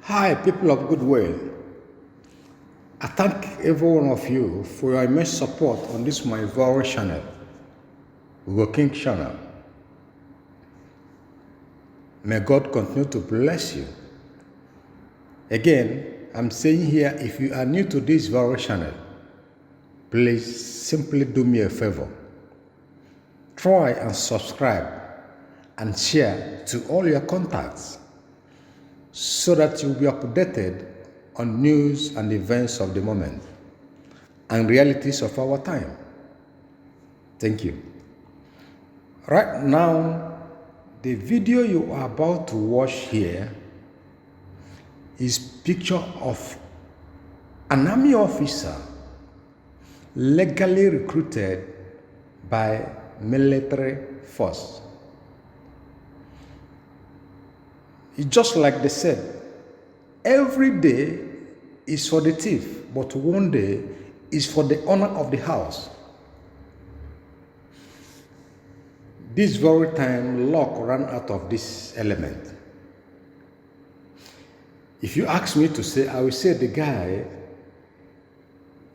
Hi, people of goodwill. I thank every one of you for your immense support on this my viral channel, Working Channel. May God continue to bless you. Again, I'm saying here, if you are new to this viral channel, please simply do me a favor. Try and subscribe and share to all your contacts so that you'll be updated on news and events of the moment and realities of our time. Thank you. Right now, the video you are about to watch here is picture of an army officer legally recruited by military force. It's just like they said, every day is for the thief, but one day is for the owner of the house. This very time, luck ran out of this element. If you ask me to say, I will say the guy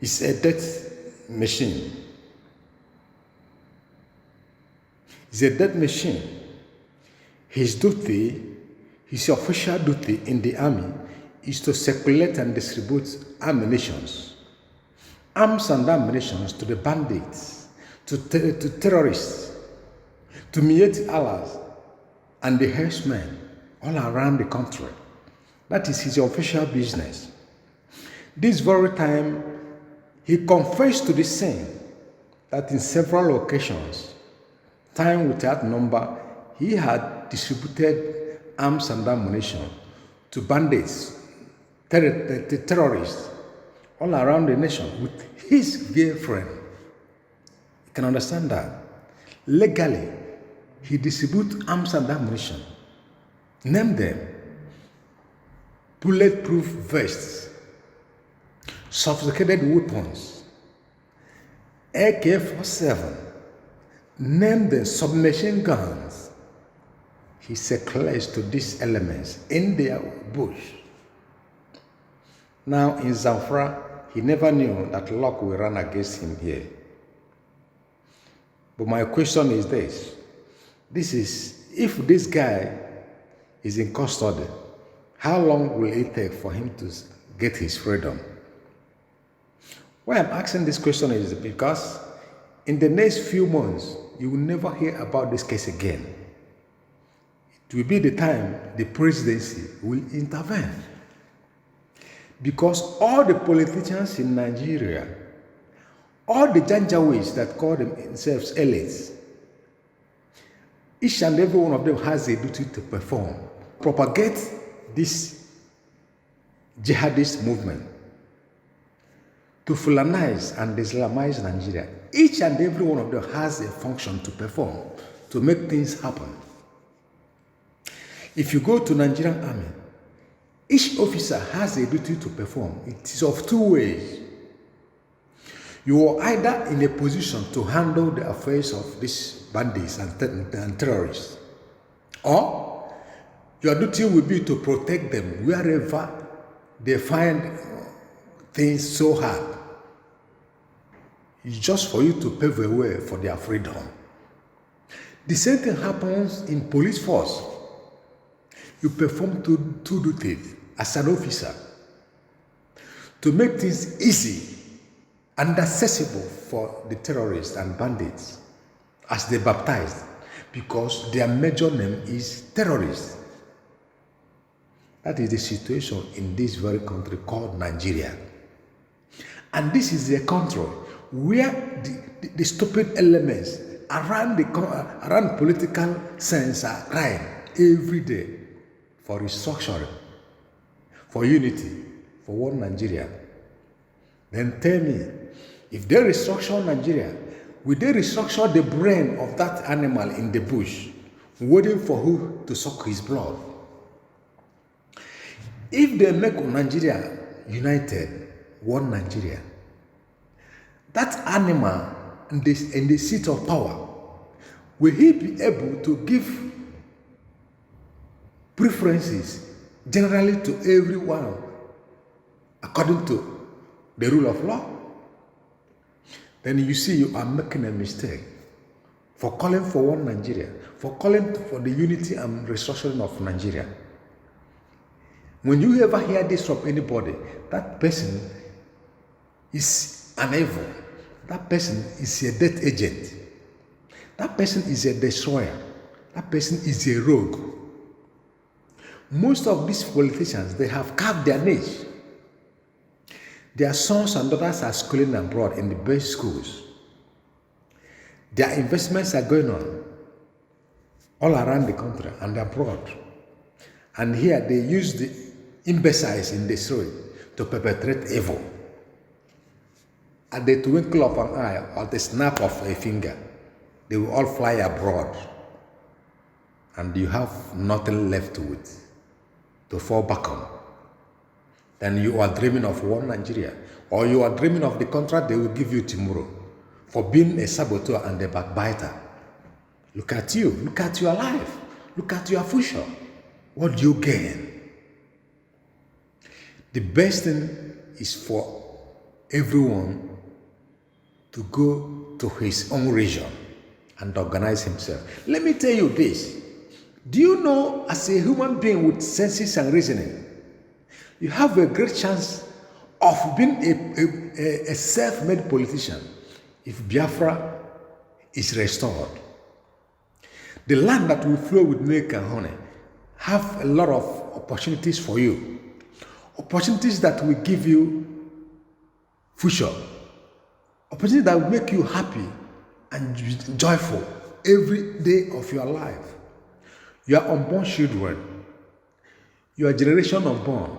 is a death machine. He's a death machine. His duty, his official duty in the army is to circulate and distribute ammunitions, arms and ammunitions to the bandits, to terrorists, to Miyetti Allahs and the herdsmen all around the country. That is his official business. This very time, he confessed to the scene that in several occasions, time without number, he had distributed arms and ammunition to bandits, terrorists all around the nation with his girlfriend. You can understand that. Legally, he distributes arms and ammunition. Name them: bulletproof vests, sophisticated weapons, AK-47, name them submachine guns. He circulates to these elements in their bush. Now in Zamfara, he never knew that luck will run against him here. But my question is this. If this guy is in custody, how long will it take for him to get his freedom? Why I'm asking this question is because in the next few months, you will never hear about this case again. It will be the time the presidency will intervene. Because all the politicians in Nigeria, all the Janjaweeds that call themselves elites, each and every one of them has a duty to perform, propagate this jihadist movement, to Fulanize and Islamize Nigeria. Each and every one of them has a function to perform, to make things happen. If you go to Nigerian army, each officer has a duty to perform. It is of two ways. You are either in a position to handle the affairs of these bandits and terrorists, or your duty will be to protect them wherever they find things so hard. It's just for you to pave a way for their freedom. The same thing happens in police force. You perform two duties as an officer to make things easy and accessible for the terrorists and bandits as they baptized, because their major name is terrorists. That is the situation in this very country called Nigeria. And this is a country where the stupid elements around political sense are crying every day for restructuring, for unity, for one Nigeria. Then tell me, if they restructure Nigeria, will they restructure the brain of that animal in the bush, waiting for who to suck his blood? If they make Nigeria united, one Nigeria, that animal in the seat of power, will he be able to give preferences generally to everyone according to the rule of law, then you see you are making a mistake for calling for one Nigeria, for calling for the unity and restructuring of Nigeria. When you ever hear this from anybody, that person is an evil. That person is a death agent. That person is a destroyer. That person is a rogue. Most of these politicians, they have carved their niche. Their sons and daughters are schooling abroad in the best schools. Their investments are going on all around the country and abroad. And here they use the imbeciles in the street to perpetrate evil. At the twinkle of an eye or the snap of a finger, they will all fly abroad. And you have nothing left to fall back on. Then you are dreaming of one Nigeria, or you are dreaming of the contract they will give you tomorrow for being a saboteur and a backbiter. Look at you, look at your life, look at your future. What do you gain? The best thing is for everyone to go to his own region and organize himself. Let me tell you this. Do you know, as a human being with senses and reasoning, you have a great chance of being a self-made politician if Biafra is restored. The land that will flow with milk and honey have a lot of opportunities for you. Opportunities that will give you future. Opportunities that will make you happy and joyful every day of your life. Your unborn children, your generation unborn,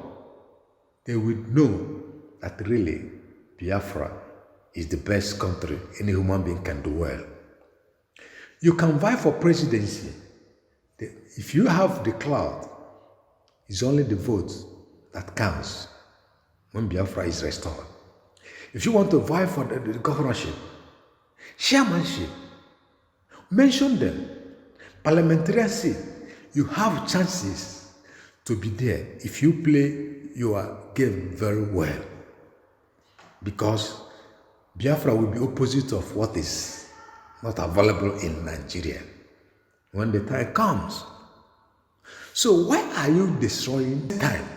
they will know that really Biafra is the best country any human being can do well. You can vie for presidency. If you have the clout, it's only the vote that counts when Biafra is restored. If you want to vie for the governorship, chairmanship, mention them. Parliamentarian seat, you have chances to be there if you play your game very well. Because Biafra will be opposite of what is not available in Nigeria when the time comes. So why are you destroying time?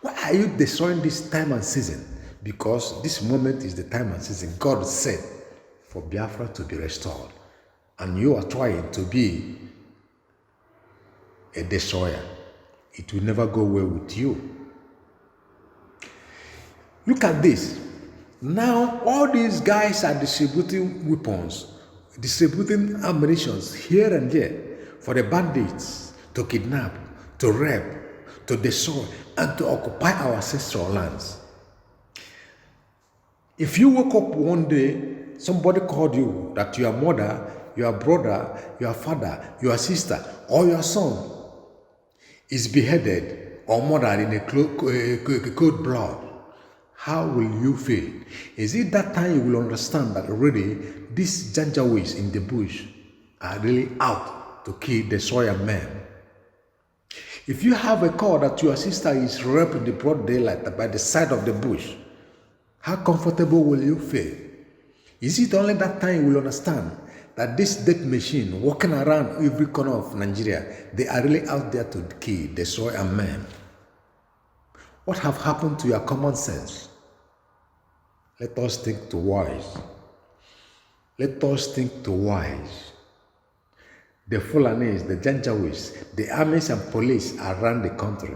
Why are you destroying this time and season? Because this moment is the time and season God said for Biafra to be restored. And you are trying to be a destroyer. It will never go well with you. Look at this. Now all these guys are distributing weapons, distributing ammunitions here and there for the bandits to kidnap, to rape, to destroy, and to occupy our ancestral lands. If you woke up one day, somebody called you that your mother, your brother, your father, your sister, or your son is beheaded or murdered in a cold blood, how will you feel? Is it that time you will understand that already these Janjaweeds in the bush are really out to kill, destroy a man? If you have a call that your sister is raped in the broad daylight by the side of the bush, how comfortable will you feel? Is it only that time you will understand that this death machine walking around every corner of Nigeria, they are really out there to kill, destroy a man? What have happened to your common sense? Let us think to wise. Let us think to wise. The Fulanis, the Janjaweeds, the armies and police around the country,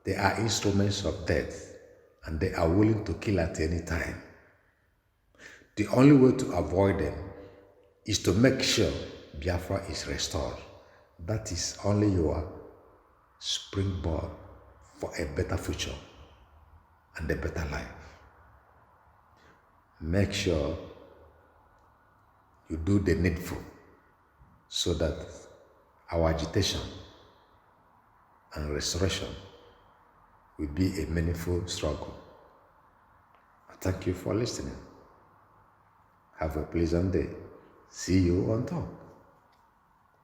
they are instruments of death and they are willing to kill at any time. The only way to avoid them is to make sure Biafra is restored. That is only your springboard for a better future and a better life. Make sure you do the needful so that our agitation and restoration will be a meaningful struggle. I thank you for listening. Have a pleasant day. See you on top.